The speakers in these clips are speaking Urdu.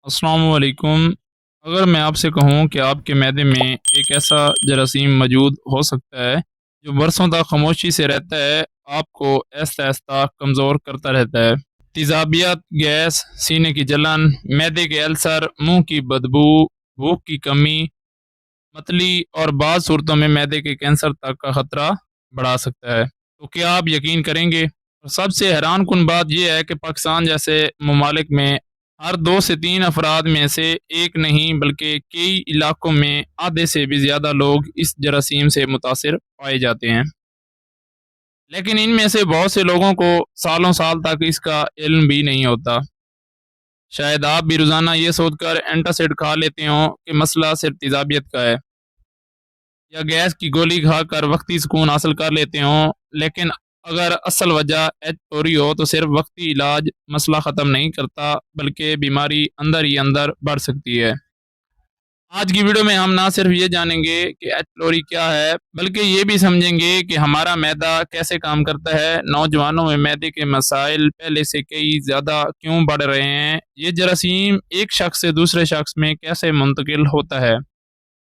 السلام علیکم۔ اگر میں آپ سے کہوں کہ آپ کے معدے میں ایک ایسا جراثیم موجود ہو سکتا ہے جو برسوں تک خاموشی سے رہتا ہے، آپ کو آہستہ آہستہ کمزور کرتا رہتا ہے۔ تیزابیت، گیس، سینے کی جلن، معدے کے السر، منہ کی بدبو، بھوک کی کمی، متلی اور بعض صورتوں میں معدے کے کینسر تک کا خطرہ بڑھا سکتا ہے۔ تو کیا آپ یقین کریں گے؟ سب سے حیران کن بات یہ ہے کہ پاکستان جیسے ممالک میں ہر 2 سے 3 افراد میں سے ایک نہیں بلکہ کئی علاقوں میں آدھے سے بھی زیادہ لوگ اس جراثیم سے متاثر پائے جاتے ہیں، لیکن ان میں سے بہت سے لوگوں کو سالوں سال تک اس کا علم بھی نہیں ہوتا۔ شاید آپ بھی روزانہ یہ سوچ کر اینٹاسڈ کھا لیتے ہوں کہ مسئلہ صرف تیزابیت کا ہے، یا گیس کی گولی کھا کر وقتی سکون حاصل کر لیتے ہوں، لیکن اگر اصل وجہ ایچ پوری ہو تو صرف وقتی علاج مسئلہ ختم نہیں کرتا بلکہ بیماری اندر ہی اندر بڑھ سکتی ہے۔ آج کی ویڈیو میں ہم نہ صرف یہ جانیں گے کہ ایچ پلوری کیا ہے، بلکہ یہ بھی سمجھیں گے کہ ہمارا معدہ کیسے کام کرتا ہے، نوجوانوں میں معدے کے مسائل پہلے سے کئی زیادہ کیوں بڑھ رہے ہیں، یہ جراثیم ایک شخص سے دوسرے شخص میں کیسے منتقل ہوتا ہے،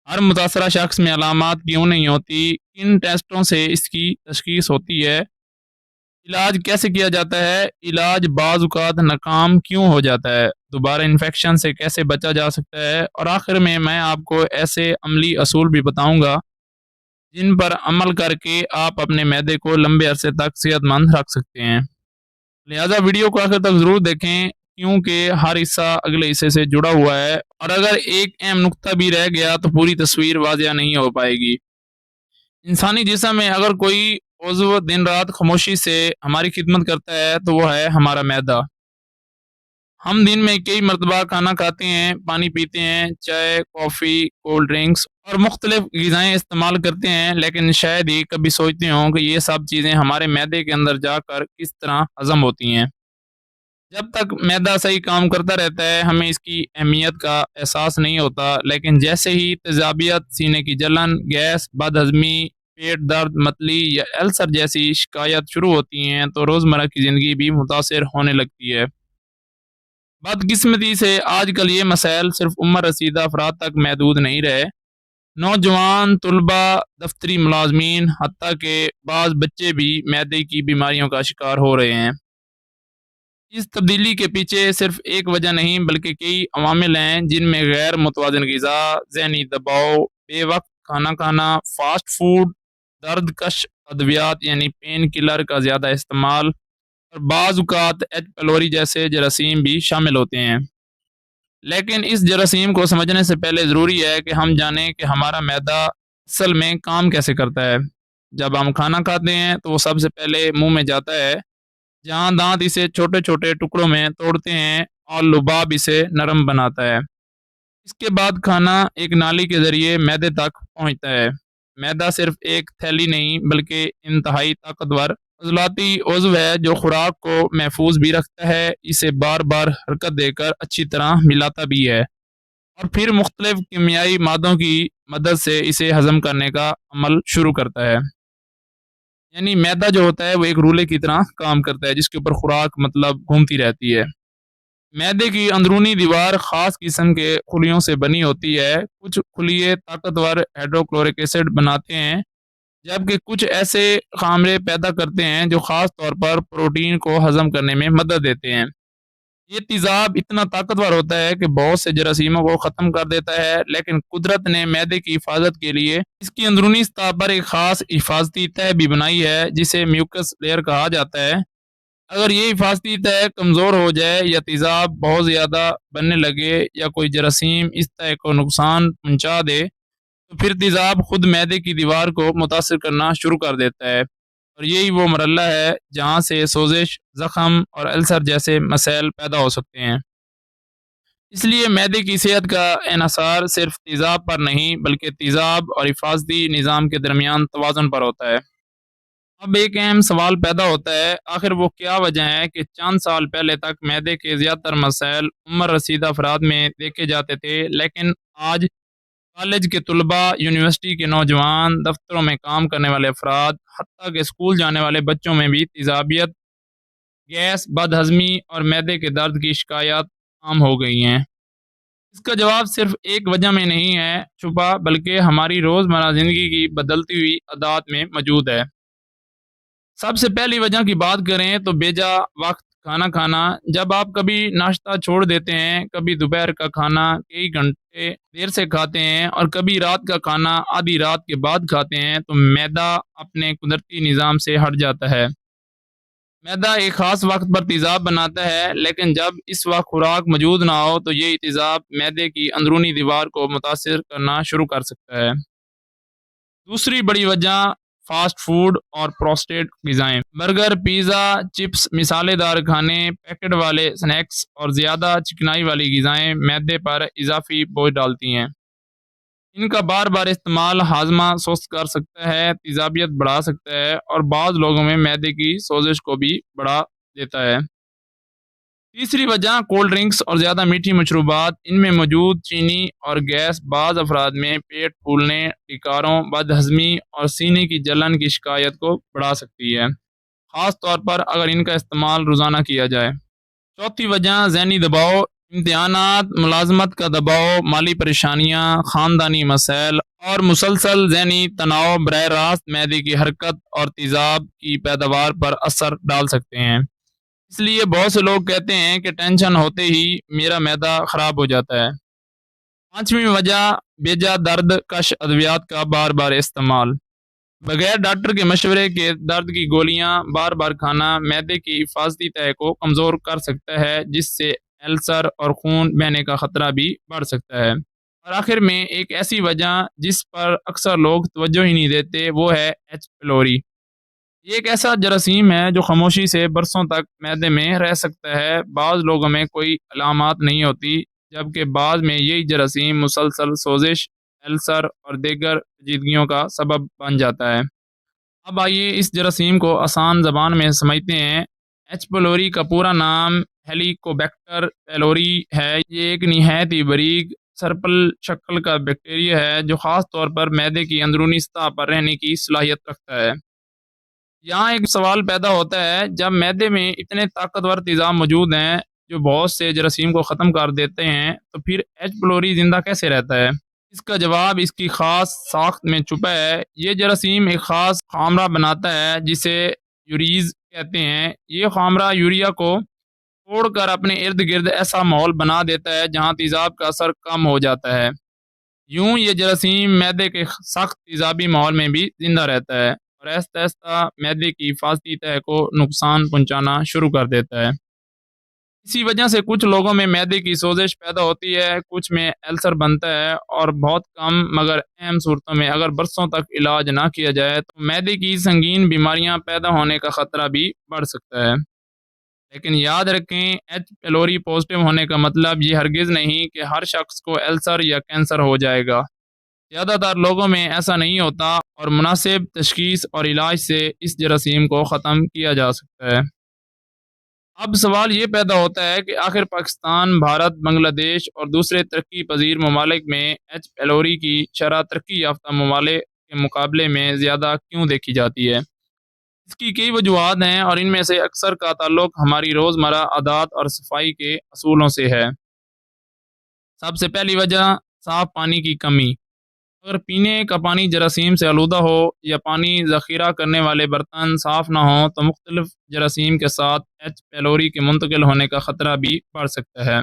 ہر متاثرہ شخص میں علامات کیوں نہیں ہوتی، کن ٹیسٹوں سے اس کی تشخیص ہوتی ہے، علاج کیسے کیا جاتا ہے، علاج بعض اوقات ناکام کیوں ہو جاتا ہے، دوبارہ انفیکشن سے کیسے بچا جا سکتا ہے، اور آخر میں آپ کو ایسے عملی اصول بھی بتاؤں گا جن پر عمل کر کے آپ اپنے معدے کو لمبے عرصے تک صحت مند رکھ سکتے ہیں۔ لہذا ویڈیو کو آخر تک ضرور دیکھیں کیونکہ ہر حصہ اگلے حصے سے جڑا ہوا ہے، اور اگر ایک اہم نقطہ بھی رہ گیا تو پوری تصویر واضح نہیں ہو پائے گی۔ انسانی جسم میں اگر کوئی عضو دن رات خاموشی سے ہماری خدمت کرتا ہے تو وہ ہے ہمارا معدہ۔ ہم دن میں کئی مرتبہ کھانا کھاتے ہیں، پانی پیتے ہیں، چائے، کافی، کولڈ ڈرنکس اور مختلف غذائیں استعمال کرتے ہیں، لیکن شاید ہی کبھی سوچتے ہوں کہ یہ سب چیزیں ہمارے معدے کے اندر جا کر کس طرح ہضم ہوتی ہیں۔ جب تک معدہ صحیح کام کرتا رہتا ہے ہمیں اس کی اہمیت کا احساس نہیں ہوتا، لیکن جیسے ہی تیزابیت، سینے کی جلن، گیس، بد ہضمی، پیٹ درد، متلی یا السر جیسی شکایات شروع ہوتی ہیں تو روزمرہ کی زندگی بھی متاثر ہونے لگتی ہے۔ بدقسمتی سے آج کل یہ مسائل صرف عمر رسیدہ افراد تک محدود نہیں رہے، نوجوان، طلباء، دفتری ملازمین، حتیٰ کہ بعض بچے بھی معدے کی بیماریوں کا شکار ہو رہے ہیں۔ اس تبدیلی کے پیچھے صرف ایک وجہ نہیں بلکہ کئی عوامل ہیں، جن میں غیر متوازن غذا، ذہنی دباؤ، بے وقت کھانا کھانا، فاسٹ فوڈ، درد کش ادویات یعنی پین کلر کا زیادہ استعمال، اور بعض اوقات ایچ پیلوری جیسے جراثیم بھی شامل ہوتے ہیں۔ لیکن اس جراثیم کو سمجھنے سے پہلے ضروری ہے کہ ہم جانیں کہ ہمارا معدہ اصل میں کام کیسے کرتا ہے۔ جب ہم کھانا کھاتے ہیں تو وہ سب سے پہلے منہ میں جاتا ہے، جہاں دانت اسے چھوٹے چھوٹے ٹکڑوں میں توڑتے ہیں اور لباب اسے نرم بناتا ہے۔ اس کے بعد کھانا ایک نالی کے ذریعے معدے تک پہنچتا ہے۔ معدہ صرف ایک تھیلی نہیں بلکہ انتہائی طاقتور عضلاتی عضو ہے جو خوراک کو محفوظ بھی رکھتا ہے، اسے بار بار حرکت دے کر اچھی طرح ملاتا بھی ہے، اور پھر مختلف کیمیائی مادوں کی مدد سے اسے ہضم کرنے کا عمل شروع کرتا ہے۔ یعنی معدہ جو ہوتا ہے وہ ایک رولے کی طرح کام کرتا ہے جس کے اوپر خوراک گھومتی رہتی ہے۔ معدے کی اندرونی دیوار خاص قسم کے خلیوں سے بنی ہوتی ہے، کچھ خلیے طاقتور ہائیڈروکلورک ایسڈ بناتے ہیں جبکہ کچھ ایسے خامرے پیدا کرتے ہیں جو خاص طور پر پروٹین کو ہضم کرنے میں مدد دیتے ہیں۔ یہ تیزاب اتنا طاقتور ہوتا ہے کہ بہت سے جراثیموں کو ختم کر دیتا ہے، لیکن قدرت نے معدے کی حفاظت کے لیے اس کی اندرونی سطح پر ایک خاص حفاظتی تہہ بھی بنائی ہے جسے میوکس لیئر کہا جاتا ہے۔ اگر یہ حفاظتی تہہ کمزور ہو جائے یا تیزاب بہت زیادہ بننے لگے یا کوئی جراثیم اس تہہ کو نقصان پہنچا دے تو پھر تیزاب خود معدے کی دیوار کو متاثر کرنا شروع کر دیتا ہے، اور یہی وہ مرحلہ ہے جہاں سے سوزش، زخم اور السر جیسے مسائل پیدا ہو سکتے ہیں۔ اس لیے معدے کی صحت کا انحصار صرف تیزاب پر نہیں بلکہ تیزاب اور حفاظتی نظام کے درمیان توازن پر ہوتا ہے۔ اب ایک اہم سوال پیدا ہوتا ہے، آخر وہ کیا وجہ ہے کہ چند سال پہلے تک معدے کے زیادہ تر مسائل عمر رسیدہ افراد میں دیکھے جاتے تھے، لیکن آج کالج کے طلباء، یونیورسٹی کے نوجوان، دفتروں میں کام کرنے والے افراد، حتیٰ کہ اسکول جانے والے بچوں میں بھی تیزابیت، گیس، بد ہضمی اور معدے کے درد کی شکایات عام ہو گئی ہیں۔ اس کا جواب صرف ایک وجہ میں نہیں ہے چھپا، بلکہ ہماری روزمرہ زندگی کی بدلتی ہوئی عادات میں موجود ہے۔ سب سے پہلی وجہ کی بات کریں تو بیجا وقت کھانا کھانا۔ جب آپ کبھی ناشتہ چھوڑ دیتے ہیں، کبھی دوپہر کا کھانا کئی گھنٹے دیر سے کھاتے ہیں اور کبھی رات کا کھانا آدھی رات کے بعد کھاتے ہیں، تو معدہ اپنے قدرتی نظام سے ہٹ جاتا ہے۔ معدہ ایک خاص وقت پر تیزاب بناتا ہے، لیکن جب اس وقت خوراک موجود نہ ہو تو یہ تیزاب معدے کی اندرونی دیوار کو متاثر کرنا شروع کر سکتا ہے۔ دوسری بڑی وجہ فاسٹ فوڈ اور پروسیسڈ غذائیں۔ برگر، پیزا، چپس، مسالے دار کھانے، پیکٹ والے سنیکس اور زیادہ چکنائی والی غذائیں معدے پر اضافی بوجھ ڈالتی ہیں۔ ان کا بار بار استعمال ہاضمہ سست کر سکتا ہے، تیزابیت بڑھا سکتا ہے اور بعض لوگوں میں معدے کی سوزش کو بھی بڑھا دیتا ہے۔ تیسری وجہ کولڈ ڈرنکس اور زیادہ میٹھی مشروبات۔ ان میں موجود چینی اور گیس بعض افراد میں پیٹ پھولنے، ڈکاروں، بد ہضمی اور سینے کی جلن کی شکایت کو بڑھا سکتی ہے، خاص طور پر اگر ان کا استعمال روزانہ کیا جائے۔ چوتھی وجہ ذہنی دباؤ۔ امتحانات، ملازمت کا دباؤ، مالی پریشانیاں، خاندانی مسائل اور مسلسل ذہنی تناؤ براہ راست معدے کی حرکت اور تیزاب کی پیداوار پر اثر ڈال سکتے ہیں۔ اس لیے بہت سے لوگ کہتے ہیں کہ ٹینشن ہوتے ہی میرا معدہ خراب ہو جاتا ہے۔ پانچویں وجہ بیجا درد کش ادویات کا بار بار استعمال۔ بغیر ڈاکٹر کے مشورے کے درد کی گولیاں بار بار کھانا معدے کی حفاظتی تہہ کو کمزور کر سکتا ہے، جس سے السر اور خون بہنے کا خطرہ بھی بڑھ سکتا ہے۔ اور آخر میں ایک ایسی وجہ جس پر اکثر لوگ توجہ ہی نہیں دیتے، وہ ہے ایچ پیلوری۔ یہ ایک ایسا جراثیم ہے جو خاموشی سے برسوں تک معدے میں رہ سکتا ہے۔ بعض لوگوں میں کوئی علامات نہیں ہوتی، جبکہ بعض میں یہی جراثیم مسلسل سوزش، السر اور دیگر پیچیدگیوں کا سبب بن جاتا ہے۔ اب آئیے اس جراثیم کو آسان زبان میں سمجھتے ہیں۔ ایچ پیلوری کا پورا نام ہیلیکوبیکٹر پیلوری ہے۔ یہ ایک نہایت ہی باریک سرپل شکل کا بیکٹیریا ہے جو خاص طور پر معدے کی اندرونی سطح پر رہنے کی صلاحیت رکھتا ہے۔ یہاں ایک سوال پیدا ہوتا ہے، جب معدے میں اتنے طاقتور تیزاب موجود ہیں جو بہت سے جراثیم کو ختم کر دیتے ہیں، تو پھر ایچ پیلوری زندہ کیسے رہتا ہے؟ اس کا جواب اس کی خاص ساخت میں چھپا ہے۔ یہ جراثیم ایک خاص خامرہ بناتا ہے جسے یوریز کہتے ہیں۔ یہ خامرہ یوریا کو توڑ کر اپنے ارد گرد ایسا ماحول بنا دیتا ہے جہاں تیزاب کا اثر کم ہو جاتا ہے۔ یوں یہ جراثیم معدے کے سخت تیزابی ماحول میں بھی زندہ رہتا ہے اور آہستہ آہستہ معدے کی حفاظتی تہہ کو نقصان پہنچانا شروع کر دیتا ہے۔ اسی وجہ سے کچھ لوگوں میں معدے کی سوزش پیدا ہوتی ہے، کچھ میں السر بنتا ہے اور بہت کم مگر اہم صورتوں میں اگر برسوں تک علاج نہ کیا جائے تو معدے کی سنگین بیماریاں پیدا ہونے کا خطرہ بھی بڑھ سکتا ہے۔ لیکن یاد رکھیں، ایچ پیلوری پازیٹیو ہونے کا مطلب یہ ہرگز نہیں کہ ہر شخص کو السر یا کینسر ہو جائے گا۔ زیادہ تر لوگوں میں ایسا نہیں ہوتا اور مناسب تشخیص اور علاج سے اس جراثیم کو ختم کیا جا سکتا ہے۔ اب سوال یہ پیدا ہوتا ہے کہ آخر پاکستان، بھارت، بنگلہ دیش اور دوسرے ترقی پذیر ممالک میں ایچ پیلوری کی شرح ترقی یافتہ ممالک کے مقابلے میں زیادہ کیوں دیکھی جاتی ہے؟ اس کی کئی وجوہات ہیں اور ان میں سے اکثر کا تعلق ہماری روزمرہ عادات اور صفائی کے اصولوں سے ہے۔ سب سے پہلی وجہ صاف پانی کی کمی۔ اگر پینے کا پانی جراثیم سے آلودہ ہو یا پانی ذخیرہ کرنے والے برتن صاف نہ ہوں تو مختلف جراثیم کے ساتھ ایچ پیلوری کے منتقل ہونے کا خطرہ بھی بڑھ سکتا ہے۔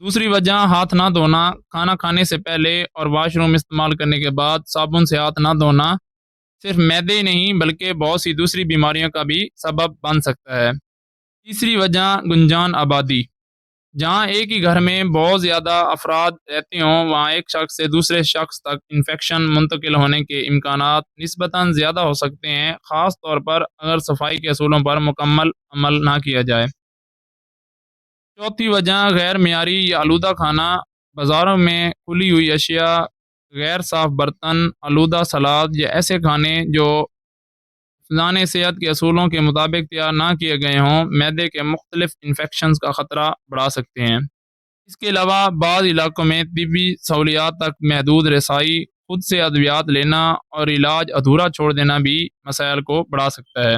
دوسری وجہ ہاتھ نہ دھونا۔ کھانا کھانے سے پہلے اور واش روم استعمال کرنے کے بعد صابن سے ہاتھ نہ دھونا صرف معدے ہی نہیں بلکہ بہت سی دوسری بیماریوں کا بھی سبب بن سکتا ہے۔ تیسری وجہ گنجان آبادی۔ جہاں ایک ہی گھر میں بہت زیادہ افراد رہتے ہوں، وہاں ایک شخص سے دوسرے شخص تک انفیکشن منتقل ہونے کے امکانات نسبتاً زیادہ ہو سکتے ہیں، خاص طور پر اگر صفائی کے اصولوں پر مکمل عمل نہ کیا جائے۔ چوتھی وجہ غیر معیاری یا آلودہ کھانا۔ بازاروں میں کھلی ہوئی اشیاء، غیر صاف برتن، آلودہ سلاد یا ایسے کھانے جو حفظان صحت کے اصولوں کے مطابق تیار نہ کیے گئے ہوں، معدے کے مختلف انفیکشنز کا خطرہ بڑھا سکتے ہیں۔ اس کے علاوہ بعض علاقوں میں طبی سہولیات تک محدود رسائی، خود سے ادویات لینا اور علاج ادھورا چھوڑ دینا بھی مسائل کو بڑھا سکتا ہے۔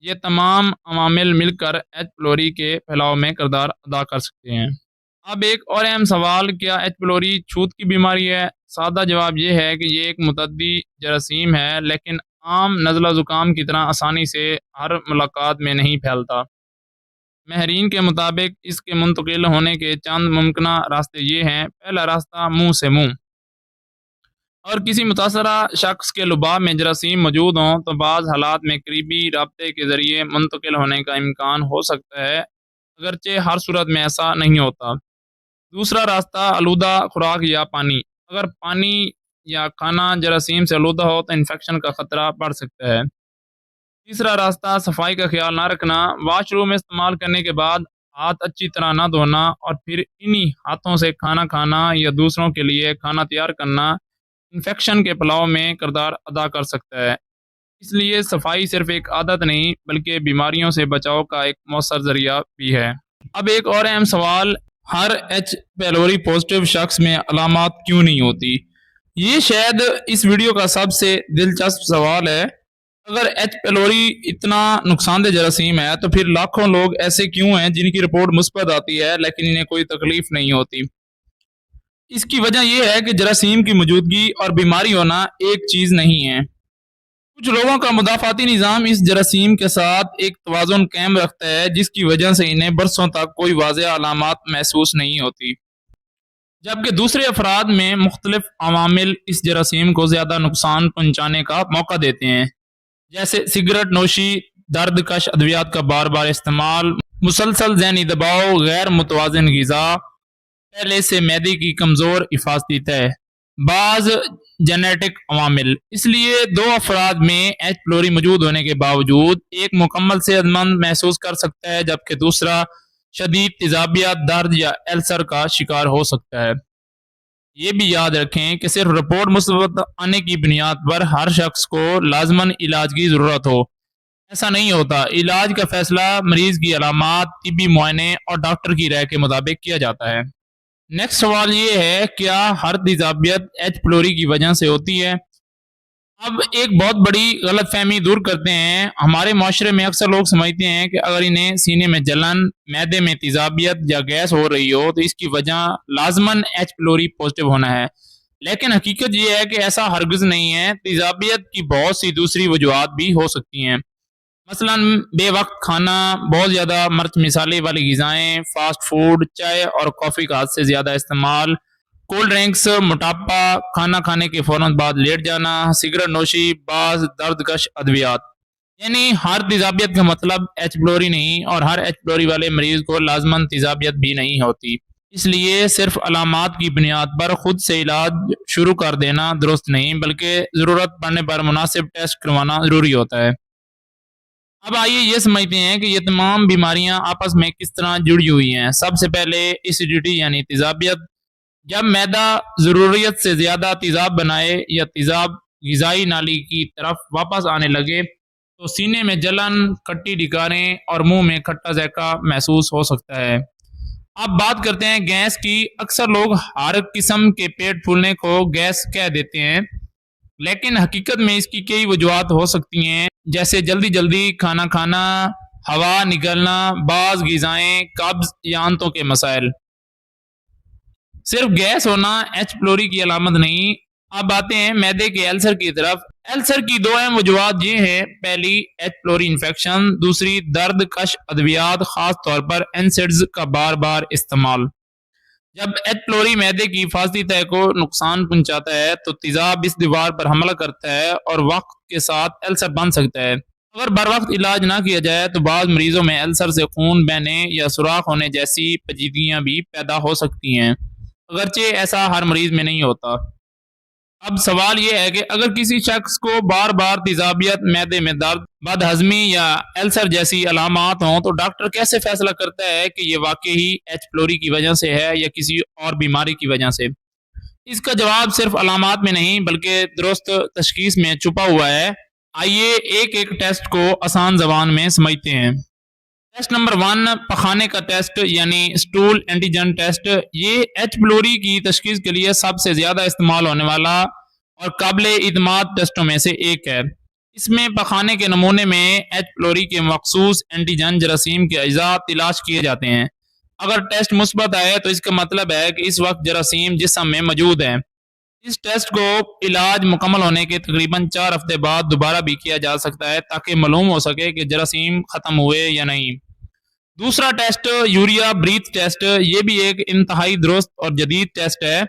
یہ تمام عوامل مل کر ایچ پیلوری کے پھیلاؤ میں کردار ادا کر سکتے ہیں۔ اب ایک اور اہم سوال، کیا ایچ پیلوری چھوت کی بیماری ہے؟ سادہ جواب یہ ہے کہ یہ ایک متعدی جراثیم ہے، لیکن عام نزلہ زکام کی طرح آسانی سے ہر ملاقات میں نہیں پھیلتا۔ ماہرین کے مطابق اس کے منتقل ہونے کے چند ممکنہ راستے یہ ہیں۔ پہلا راستہ منہ سے منہ۔ اگر کسی متاثرہ شخص کے لباب میں جراثیم موجود ہوں تو بعض حالات میں قریبی رابطے کے ذریعے منتقل ہونے کا امکان ہو سکتا ہے، اگرچہ ہر صورت میں ایسا نہیں ہوتا۔ دوسرا راستہ آلودہ خوراک یا پانی۔ اگر پانی یا کھانا جراثیم سے آلودہ ہو تو انفیکشن کا خطرہ بڑھ سکتا ہے۔ تیسرا راستہ صفائی کا خیال نہ رکھنا۔ واش روم استعمال کرنے کے بعد ہاتھ اچھی طرح نہ دھونا اور پھر انہی ہاتھوں سے کھانا کھانا یا دوسروں کے لیے کھانا تیار کرنا انفیکشن کے پھیلاؤ میں کردار ادا کر سکتا ہے۔ اس لیے صفائی صرف ایک عادت نہیں بلکہ بیماریوں سے بچاؤ کا ایک مؤثر ذریعہ بھی ہے۔ اب ایک اور اہم سوال، ہر ایچ پیلوری پازیٹیو شخص میں علامات کیوں نہیں ہوتی؟ یہ شاید اس ویڈیو کا سب سے دلچسپ سوال ہے۔ اگر ایچ پیلوری اتنا نقصان دہ جراثیم ہے تو پھر لاکھوں لوگ ایسے کیوں ہیں جن کی رپورٹ مثبت آتی ہے لیکن انہیں کوئی تکلیف نہیں ہوتی؟ اس کی وجہ یہ ہے کہ جراثیم کی موجودگی اور بیماری ہونا ایک چیز نہیں ہے۔ کچھ لوگوں کا مدافعاتی نظام اس جراثیم کے ساتھ ایک توازن قائم رکھتا ہے جس کی وجہ سے انہیں برسوں تک کوئی واضح علامات محسوس نہیں ہوتی، جبکہ دوسرے افراد میں مختلف عوامل اس جراثیم کو زیادہ نقصان پہنچانے کا موقع دیتے ہیں، جیسے سگریٹ نوشی، درد کش ادویات کا بار بار استعمال، مسلسل ذہنی دباؤ، غیر متوازن غذا، پہلے سے معدے کی کمزور حفاظتی تہ، بعض جینیٹک عوامل۔ اس لیے دو افراد میں ایچ پیلوری موجود ہونے کے باوجود ایک مکمل صحت مند محسوس کر سکتا ہے جبکہ دوسرا شدید تیزابیت، درد یا السر کا شکار ہو سکتا ہے۔ یہ بھی یاد رکھیں کہ صرف رپورٹ مثبت آنے کی بنیاد پر ہر شخص کو لازماً علاج کی ضرورت ہو، ایسا نہیں ہوتا۔ علاج کا فیصلہ مریض کی علامات، طبی معائنے اور ڈاکٹر کی رائے کے مطابق کیا جاتا ہے۔ نیکسٹ سوال یہ ہے، کیا ہر تیزابیت ایچ پیلوری کی وجہ سے ہوتی ہے؟ اب ایک بہت بڑی غلط فہمی دور کرتے ہیں۔ ہمارے معاشرے میں اکثر لوگ سمجھتے ہیں کہ اگر انہیں سینے میں جلن، معدے میں تیزابیت یا گیس ہو رہی ہو تو اس کی وجہ لازماً ایچ پیلوری پازیٹیو ہونا ہے، لیکن حقیقت یہ ہے کہ ایسا ہرگز نہیں ہے۔ تیزابیت کی بہت سی دوسری وجوہات بھی ہو سکتی ہیں، مثلاً بے وقت کھانا، بہت زیادہ مرچ مسالے والی غذائیں، فاسٹ فوڈ، چائے اور کافی کا حد سے زیادہ استعمال، کولڈ ڈرنکس، موٹاپا، کھانا کھانے کے فوراً بعد لیٹ جانا، سگریٹ نوشی، بعض درد کش ادویات۔ یعنی ہر تیزابیت کا مطلب ایچ پیلوری نہیں، اور ہر ایچ پیلوری والے مریض کو لازماً تیزابیت بھی نہیں ہوتی۔ اس لیے صرف علامات کی بنیاد پر خود سے علاج شروع کر دینا درست نہیں، بلکہ ضرورت پڑنے پر مناسب ٹیسٹ کروانا ضروری ہوتا ہے۔ اب آئیے یہ سمجھتے ہیں کہ یہ تمام بیماریاں آپس میں کس طرح جڑی ہوئی ہیں۔ سب سے پہلے ایسیڈیٹی یعنی تیزابیت۔ جب معدہ ضروریت سے زیادہ تیزاب بنائے یا تیزاب غذائی نالی کی طرف واپس آنے لگے تو سینے میں جلن، کھٹی ڈکاریں اور منہ میں کھٹا ذائقہ محسوس ہو سکتا ہے۔ اب بات کرتے ہیں گیس کی۔ اکثر لوگ ہر قسم کے پیٹ پھولنے کو گیس کہہ دیتے ہیں، لیکن حقیقت میں اس کی کئی وجوہات ہو سکتی ہیں، جیسے جلدی جلدی کھانا کھانا، ہوا نکلنا، بعض غذائیں، قبض یا آنتوں کے مسائل۔ صرف گیس ہونا ایچ پیلوری کی علامت نہیں۔ اب آتے ہیں معدے کے السر کی طرف۔ السر کی دو اہم وجوہات یہ ہیں، پہلی ایچ پیلوری انفیکشن، دوسری درد کش ادویات، خاص طور پر NSAIDs کا بار بار استعمال۔ جب ایچ پیلوری معدے کی حفاظتی تہ کو نقصان پہنچاتا ہے تو تیزاب اس دیوار پر حملہ کرتا ہے اور وقت کے ساتھ السر بن سکتا ہے۔ اگر بر وقت علاج نہ کیا جائے تو بعض مریضوں میں السر سے خون بہنے یا سوراخ ہونے جیسی پیچیدگیاں بھی پیدا ہو سکتی ہیں، اگرچہ ایسا ہر مریض میں نہیں ہوتا۔ اب سوال یہ ہے کہ اگر کسی شخص کو بار بار تیزابیت، معدے میں درد، بد ہضمی یا السر جیسی علامات ہوں تو ڈاکٹر کیسے فیصلہ کرتا ہے کہ یہ واقعی ایچ پیلوری کی وجہ سے ہے یا کسی اور بیماری کی وجہ سے؟ اس کا جواب صرف علامات میں نہیں بلکہ درست تشخیص میں چھپا ہوا ہے۔ آئیے ایک ایک ٹیسٹ کو آسان زبان میں سمجھتے ہیں۔ ٹیسٹ نمبر 1، پخانے کا ٹیسٹ یعنی اسٹول اینٹیجن ٹیسٹ۔ یہ ایچ پیلوری کی تشخیص کے لیے سب سے زیادہ استعمال ہونے والا اور قابل اعتماد ٹیسٹوں میں سے ایک ہے۔ اس میں پخانے کے نمونے میں ایچ پیلوری کے مخصوص اینٹیجن جراثیم کے اجزاء تلاش کیے جاتے ہیں۔ اگر ٹیسٹ مثبت آئے تو اس کا مطلب ہے کہ اس وقت جراثیم جسم میں موجود ہے۔ اس ٹیسٹ کو علاج مکمل ہونے کے تقریباً 4 ہفتے بعد دوبارہ بھی کیا جا سکتا ہے تاکہ معلوم ہو سکے کہ جراثیم ختم ہوئے یا نہیں۔ دوسرا ٹیسٹ یوریا بریتھ ٹیسٹ، یہ بھی ایک انتہائی درست اور جدید ٹیسٹ ہے۔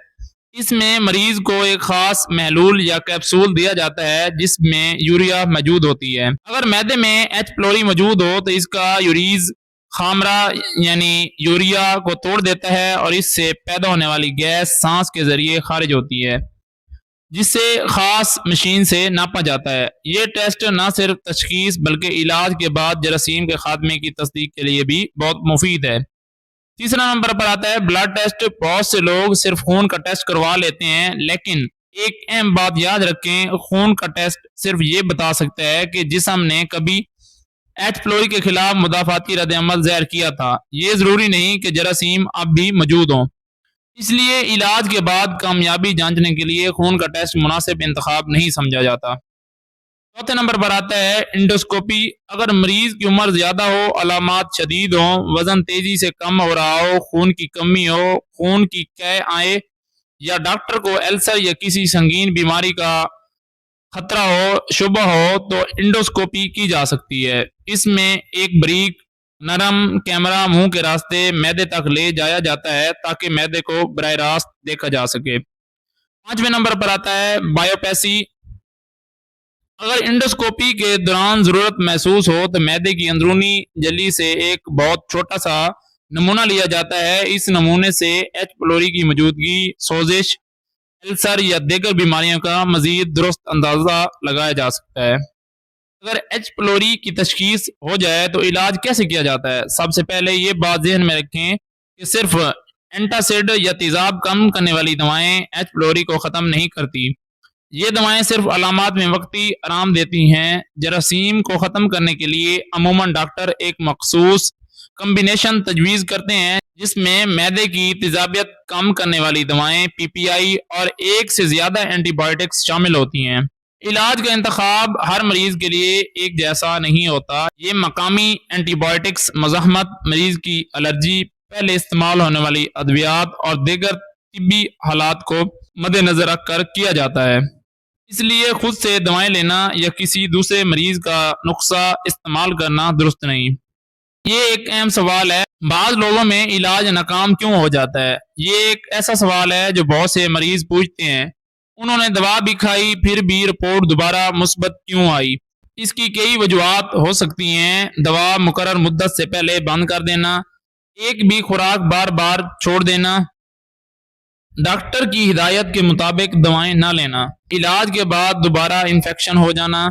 اس میں مریض کو ایک خاص محلول یا کیپسول دیا جاتا ہے جس میں یوریا موجود ہوتی ہے۔ اگر معدے میں ایچ پلوری موجود ہو تو اس کا یوریز خامرہ یعنی یوریا کو توڑ دیتا ہے اور اس سے پیدا ہونے والی گیس سانس کے ذریعے خارج ہوتی ہے جسے خاص مشین سے ناپا جاتا ہے۔ یہ ٹیسٹ نہ صرف تشخیص بلکہ علاج کے بعد جراثیم کے خاتمے کی تصدیق کے لیے بھی بہت مفید ہے۔ تیسرا نمبر پر آتا ہے بلڈ ٹیسٹ۔ بہت سے لوگ صرف خون کا ٹیسٹ کروا لیتے ہیں، لیکن ایک اہم بات یاد رکھیں، خون کا ٹیسٹ صرف یہ بتا سکتا ہے کہ جسم نے کبھی ایچ پلوری کے خلاف مدافعتی رد عمل ظاہر کیا تھا۔ یہ ضروری نہیں کہ جراثیم اب بھی موجود ہوں، اس لیے علاج کے بعد کامیابی جانچنے کے لیے خون کا ٹیسٹ مناسب انتخاب نہیں سمجھا جاتا۔ چوتھے نمبر پر آتا ہے انڈوسکوپی۔ اگر مریض کی عمر زیادہ ہو، علامات شدید ہوں، وزن تیزی سے کم ہو رہا ہو، خون کی کمی ہو، خون کی کیے آئے یا ڈاکٹر کو السر یا کسی سنگین بیماری کا خطرہ ہو، شبہ ہو تو انڈوسکوپی کی جا سکتی ہے۔ اس میں ایک بریک نرم کیمرہ منہ کے راستے معدے تک لے جایا جاتا ہے تاکہ معدے کو براہ راست دیکھا جا سکے۔ پانچویں نمبر پر آتا ہے بایوپسی۔ اگر انڈوسکوپی کے دوران ضرورت محسوس ہو تو معدے کی اندرونی جھلی سے ایک بہت چھوٹا سا نمونہ لیا جاتا ہے۔ اس نمونے سے ایچ پلوری کی موجودگی، سوزش، السر یا دیگر بیماریوں کا مزید درست اندازہ لگایا جا سکتا ہے۔ اگر ایچ پلوری کی تشخیص ہو جائے تو علاج کیسے کیا جاتا ہے؟ سب سے پہلے یہ بات ذہن میں رکھیں کہ صرف اینٹاسڈ یا تیزاب کم کرنے والی دوائیں ایچ پلوری کو ختم نہیں کرتی۔ یہ دوائیں صرف علامات میں وقتی آرام دیتی ہیں۔ جراثیم کو ختم کرنے کے لیے عموماً ڈاکٹر ایک مخصوص کمبینیشن تجویز کرتے ہیں جس میں معدے کی تیزابیت کم کرنے والی دوائیں، پی پی آئی اور ایک سے زیادہ اینٹی بائیوٹکس شامل ہوتی ہیں۔ علاج کا انتخاب ہر مریض کے لیے ایک جیسا نہیں ہوتا۔ یہ مقامی اینٹی بائیوٹکس، مزاحمت، مریض کی الرجی، پہلے استعمال ہونے والی ادویات اور دیگر طبی حالات کو مد نظر رکھ کر کیا جاتا ہے۔ اس لیے خود سے دوائیں لینا یا کسی دوسرے مریض کا نسخہ استعمال کرنا درست نہیں۔ یہ ایک اہم سوال ہے، بعض لوگوں میں علاج ناکام کیوں ہو جاتا ہے؟ یہ ایک ایسا سوال ہے جو بہت سے مریض پوچھتے ہیں۔ انہوں نے دوا بھی کھائی پھر بھی رپورٹ دوبارہ مثبت کیوں آئی؟ اس کی کئی وجوہات ہو سکتی ہیں۔ دوا مقرر مدت سے پہلے بند کر دینا، ایک بھی خوراک بار بار چھوڑ دینا، ڈاکٹر کی ہدایت کے مطابق دوائیں نہ لینا، علاج کے بعد دوبارہ انفیکشن ہو جانا،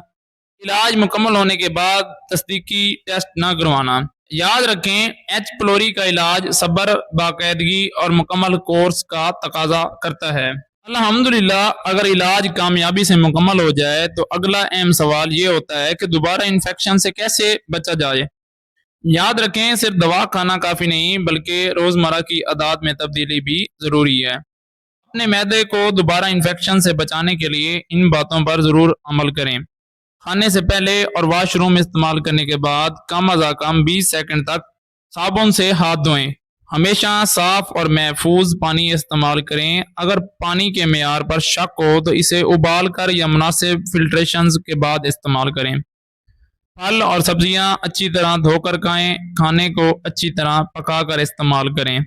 علاج مکمل ہونے کے بعد تصدیقی ٹیسٹ نہ کروانا۔ یاد رکھیں، ایچ پلوری کا علاج صبر، باقاعدگی اور مکمل کورس کا تقاضا کرتا ہے۔ الحمدللہ اگر علاج کامیابی سے مکمل ہو جائے تو اگلا اہم سوال یہ ہوتا ہے کہ دوبارہ انفیکشن سے کیسے بچا جائے۔ یاد رکھیں، صرف دوا کھانا کافی نہیں بلکہ روزمرہ کی عادات میں تبدیلی بھی ضروری ہے۔ اپنے معدے کو دوبارہ انفیکشن سے بچانے کے لیے ان باتوں پر ضرور عمل کریں۔ کھانے سے پہلے اور واش روم استعمال کرنے کے بعد کم از کم 20 سیکنڈ تک صابن سے ہاتھ دھوئیں۔ ہمیشہ صاف اور محفوظ پانی استعمال کریں۔ اگر پانی کے معیار پر شک ہو تو اسے ابال کر یا مناسب فلٹریشنز کے بعد استعمال کریں۔ پھل اور سبزیاں اچھی طرح دھو کر کھائیں۔ کھانے کو اچھی طرح پکا کر استعمال کریں۔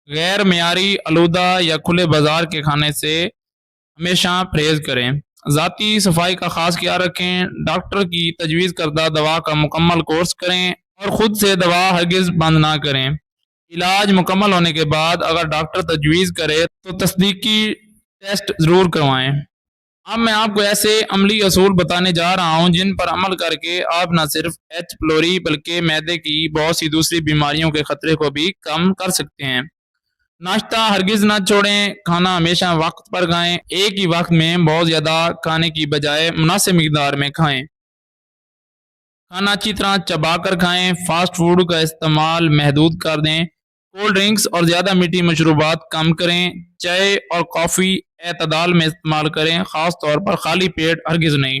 غیر معیاری، آلودہ یا کھلے بازار کے کھانے سے ہمیشہ پرہیز کریں۔ ذاتی صفائی کا خاص خیال رکھیں۔ ڈاکٹر کی تجویز کردہ دوا کا مکمل کورس کریں اور خود سے دوا ہرگز بند نہ کریں۔ علاج مکمل ہونے کے بعد اگر ڈاکٹر تجویز کرے تو تصدیقی ٹیسٹ ضرور کروائیں۔ اب میں آپ کو ایسے عملی اصول بتانے جا رہا ہوں جن پر عمل کر کے آپ نہ صرف ایچ پلوری بلکہ معدے کی بہت سی دوسری بیماریوں کے خطرے کو بھی کم کر سکتے ہیں۔ ناشتہ ہرگز نہ چھوڑیں۔ کھانا ہمیشہ وقت پر کھائیں۔ ایک ہی وقت میں بہت زیادہ کھانے کی بجائے مناسب مقدار میں کھائیں۔ کھانا اچھی طرح چبا کر کھائیں۔ فاسٹ فوڈ کا استعمال محدود کر دیں۔ کولڈ ڈرنکس اور زیادہ میٹھی مشروبات کم کریں۔ چائے اور کافی اعتدال میں استعمال کریں، خاص طور پر خالی پیٹ ہرگز نہیں۔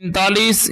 45